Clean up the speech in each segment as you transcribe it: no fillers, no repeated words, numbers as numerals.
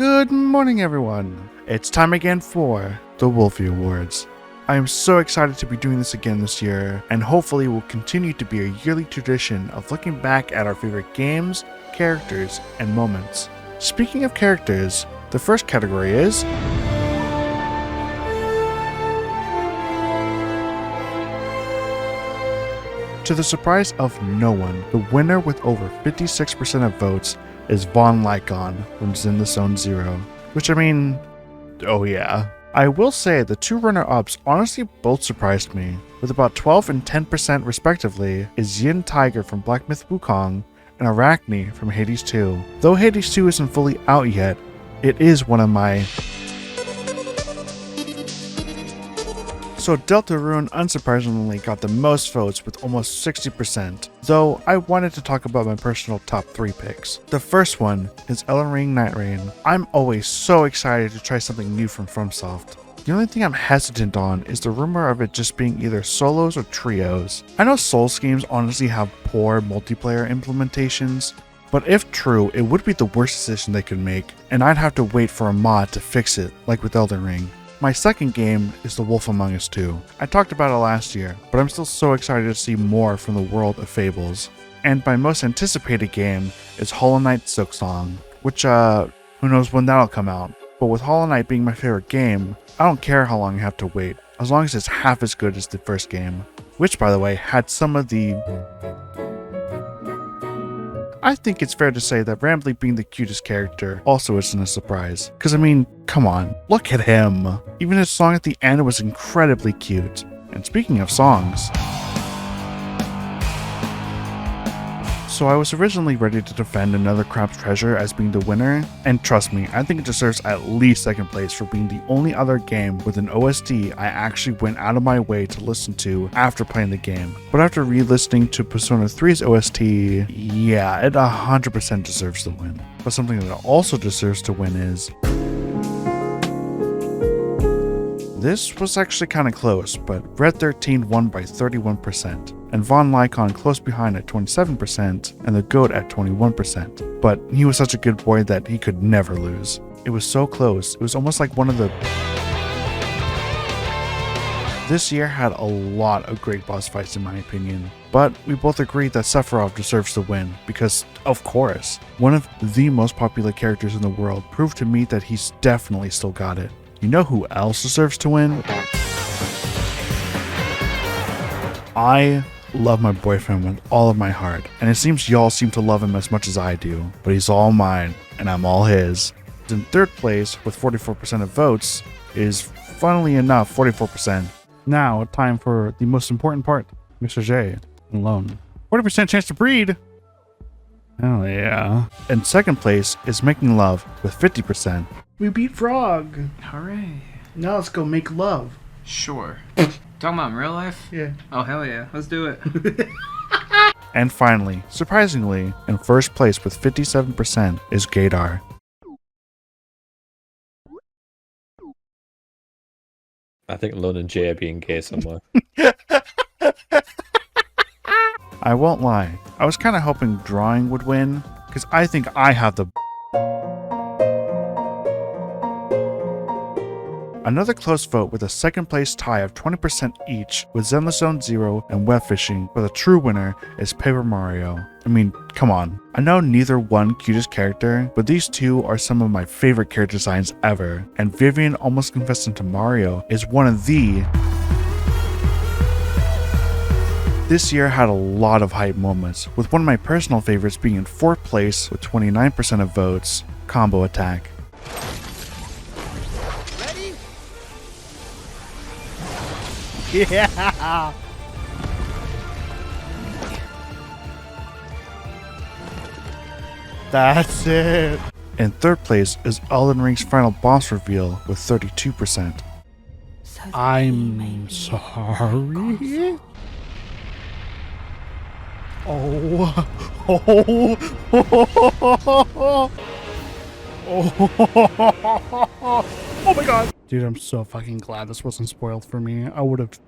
Good morning, everyone. It's time again for the Wolfie Awards. I am so excited to be doing this again this year, and hopefully will continue to be a yearly tradition of looking back at our favorite games, characters, and moments. Speaking of characters, the first category is to the surprise of no one, the winner with over 56% of votes is Von Lycon from Zen Zone Zero. Which, I mean, oh yeah. I will say the two runner-ups honestly both surprised me. With about 12 and 10% respectively is Yin Tiger from Black Myth Wukong and Arachne from Hades 2. Though Hades 2 isn't fully out yet, it is one of my... So Deltarune unsurprisingly got the most votes with almost 60%, though I wanted to talk about my personal top 3 picks. The first one is Elden Ring Night Rain. I'm always so excited to try something new from FromSoft. The only thing I'm hesitant on is the rumor of it just being either solos or trios. I know Souls games honestly have poor multiplayer implementations, but if true, it would be the worst decision they could make, and I'd have to wait for a mod to fix it, like with Elden Ring. My second game is The Wolf Among Us 2. I talked about it last year, but I'm still so excited to see more from the world of Fables. And my most anticipated game is Hollow Knight Silksong, which who knows when that'll come out. But with Hollow Knight being my favorite game, I don't care how long I have to wait, as long as it's half as good as the first game. Which, by the way, had some of the... I think it's fair to say that Rambly being the cutest character also isn't a surprise. Cause I mean, come on, look at him. Even his song at the end was incredibly cute. And speaking of songs... So I was originally ready to defend Another Crab's Treasure as being the winner, and trust me, I think it deserves at least second place for being the only other game with an OST I actually went out of my way to listen to after playing the game. But after re-listening to Persona 3's OST, yeah, it 100% deserves the win. But something that also deserves to win is... This was actually kinda close, but Red 13 won by 31%, and Von Lycon close behind at 27%, and the GOAT at 21%. But he was such a good boy that he could never lose. It was so close, it was almost like one of the... This year had a lot of great boss fights in my opinion, but we both agreed that Sephiroth deserves to win, because, of course, one of the most popular characters in the world proved to me that he's definitely still got it. You know who else deserves to win? I love my boyfriend with all of my heart, and it seems y'all seem to love him as much as I do, but he's all mine, and I'm all his. In third place, with 44% of votes, is, funnily enough, 44%. Now, time for the most important part, Mr. J, alone. 40% chance to breed! Hell yeah. In second place is Making Love, with 50%. We beat Frog! Hooray. Now let's go make love. Sure. Talking about in real life? Yeah. Oh, hell yeah. Let's do it. And finally, surprisingly, in first place with 57% is Gaydar. I think Lone and Jay are being gay somewhere. I won't lie, I was kinda hoping Drawing would win, because I think I have the... Another close vote with a second place tie of 20% each with Zen Zone Zero and Web Fishing, but the true winner is Paper Mario. I mean, come on. I know neither one cutest character, but these two are some of my favorite character designs ever, and Vivian Almost Confessing to Mario is one of the... This year had a lot of hype moments, with one of my personal favorites being in fourth place with 29% of votes, Combo Attack. Yeah! That's it! In third place is Elden Ring's final boss reveal with 32%. I'm sorry? Oh. Oh my god! Dude, I'm so fucking glad this wasn't spoiled for me. I would have...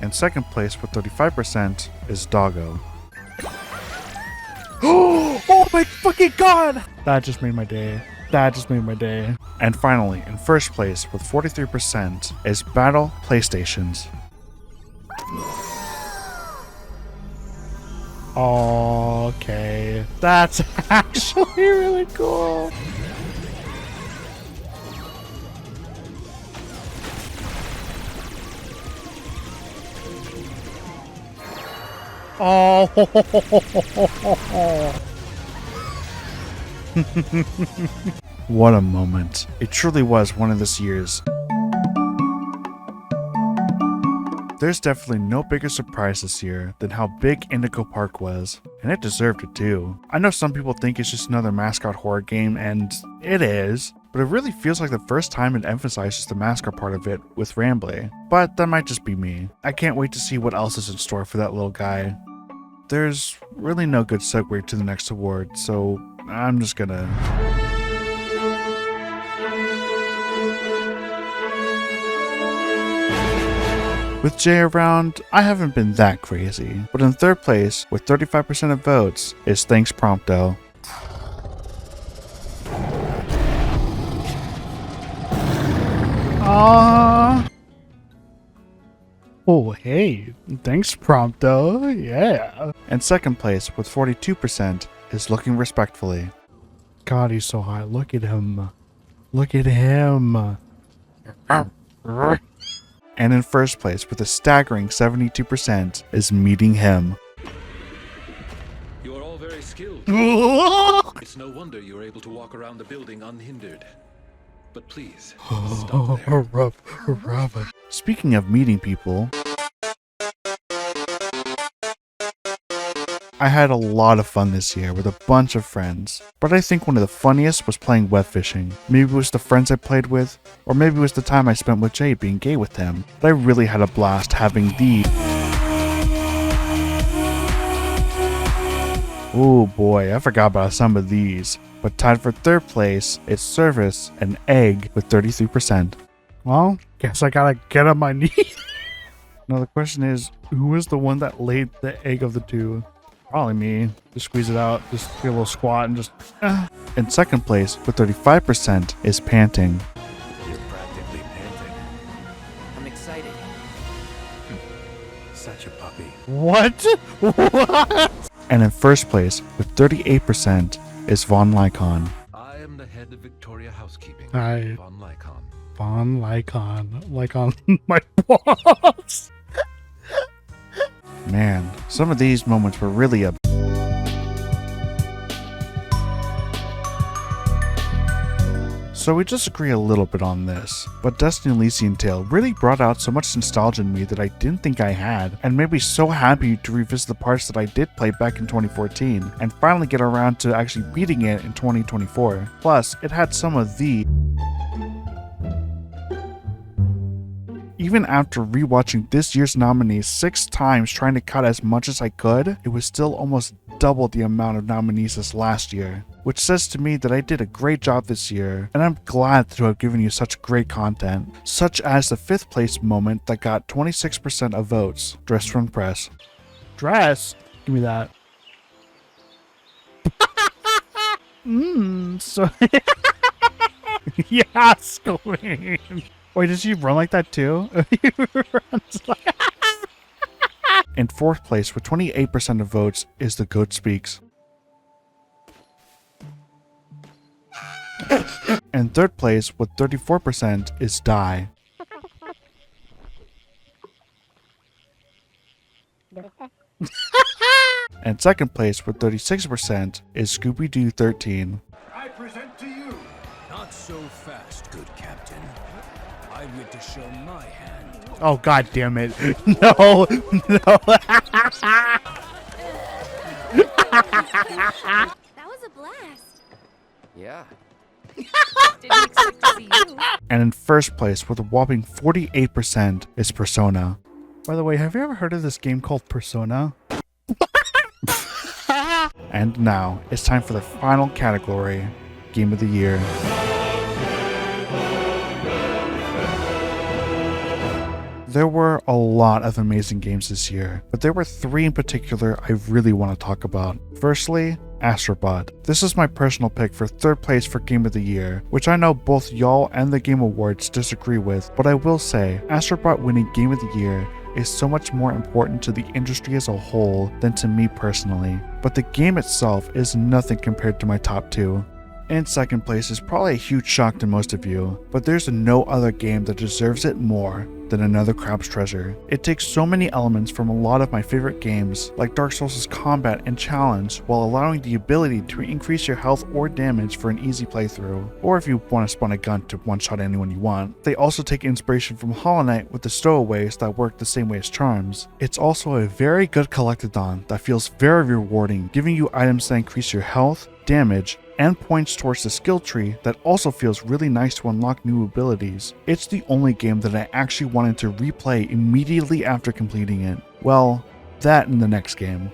In second place with 35% is Doggo. Oh my fucking god! That just made my day. That just made my day. And finally, in first place with 43% is Battle PlayStations. Okay, that's actually really cool. Oh, what a moment. It truly was one of this year's. There's definitely no bigger surprise this year than how big Indigo Park was, and it deserved it too. I know some people think it's just another mascot horror game, and it is, but it really feels like the first time it emphasizes the mascot part of it with Rambley. But that might just be me. I can't wait to see what else is in store for that little guy. There's really no good segue to the next award, so I'm just gonna... With Jay around, I haven't been that crazy, but in third place, with 35% of votes, is Thanks Prompto. Oh hey, thanks Prompto, yeah. And second place, with 42%, is Looking Respectfully. God, he's so hot, look at him. Look at him. And in first place, with a staggering 72%, is Meeting Him. You are all very skilled. It's no wonder you're able to walk around the building unhindered. But please, stop there. Speaking of meeting people, I had a lot of fun this year with a bunch of friends, but I think one of the funniest was playing web fishing. Maybe it was the friends I played with, or maybe it was the time I spent with Jay being gay with him, but I really had a blast having the... Oh boy, I forgot about some of these. But tied for third place is Service and Egg with 33%. Well, guess I gotta get on my knees. Now the question is, who was the one that laid the egg of the two? Probably me. Just squeeze it out, just get a little squat and just... In second place with 35% is Panting. You're practically panting. I'm excited. Such a puppy. What? What? And in first place with 38% is Von Lycon. I am the head of Victoria Housekeeping. Hi. Von Lycon. Von Lycon. Like on my balls. Man, some of these moments were really a... So we disagree a little bit on this, but Destiny Elysian Tale really brought out so much nostalgia in me that I didn't think I had, and made me so happy to revisit the parts that I did play back in 2014, and finally get around to actually beating it in 2024. Plus, it had some of the... Even after rewatching this year's nominees 6 times trying to cut as much as I could, it was still almost double the amount of nominees as last year, which says to me that I did a great job this year, and I'm glad to have given you such great content, such as the 5th place moment that got 26% of votes, Dress from Press. Dress? Give me that. So... Yes, Queen! Wait, does she run like that too? In 4th place with 28% of votes is The Goat Speaks. In 3rd place with 34% is Die. And 2nd place with 36% is Scooby-Doo 13. I present to you. Not so fast, good captain. I went to show my hand. Oh god damn it. No, no. That was a blast. Yeah. Didn't expect to see you. And in 1st place with a whopping 48% is Persona. By the way, have you ever heard of this game called Persona? And now, it's time for the final category, Game of the Year. There were a lot of amazing games this year, but there were 3 in particular I really want to talk about. Firstly, Astrobot. This is my personal pick for 3rd place for Game of the Year, which I know both y'all and the Game Awards disagree with, but I will say, Astrobot winning Game of the Year is so much more important to the industry as a whole than to me personally, but the game itself is nothing compared to my top 2. In 2nd place is probably a huge shock to most of you, but there's no other game that deserves it more than Another Crab's Treasure. It takes so many elements from a lot of my favorite games, like Dark Souls' combat and challenge, while allowing the ability to increase your health or damage for an easy playthrough, or if you want to spawn a gun to one-shot anyone you want. They also take inspiration from Hollow Knight with the stowaways that work the same way as charms. It's also a very good collectathon that feels very rewarding, giving you items that increase your health, damage, and points towards the skill tree that also feels really nice to unlock new abilities. It's the only game that I actually wanted to replay immediately after completing it. Well, that and the next game.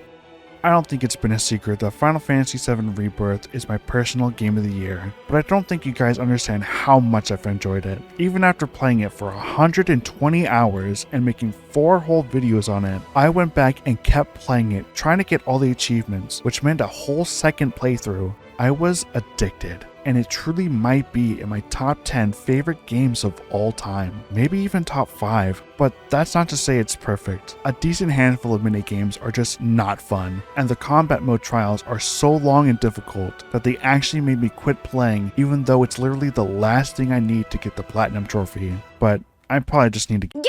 I don't think it's been a secret that Final Fantasy VII Rebirth is my personal game of the year, but I don't think you guys understand how much I've enjoyed it. Even after playing it for 120 hours and making 4 whole videos on it, I went back and kept playing it, trying to get all the achievements, which meant a whole second playthrough. I was addicted, and it truly might be in my top 10 favorite games of all time, maybe even top 5, but that's not to say it's perfect. A decent handful of minigames are just not fun, and the combat mode trials are so long and difficult that they actually made me quit playing even though it's literally the last thing I need to get the platinum trophy. But I probably just need to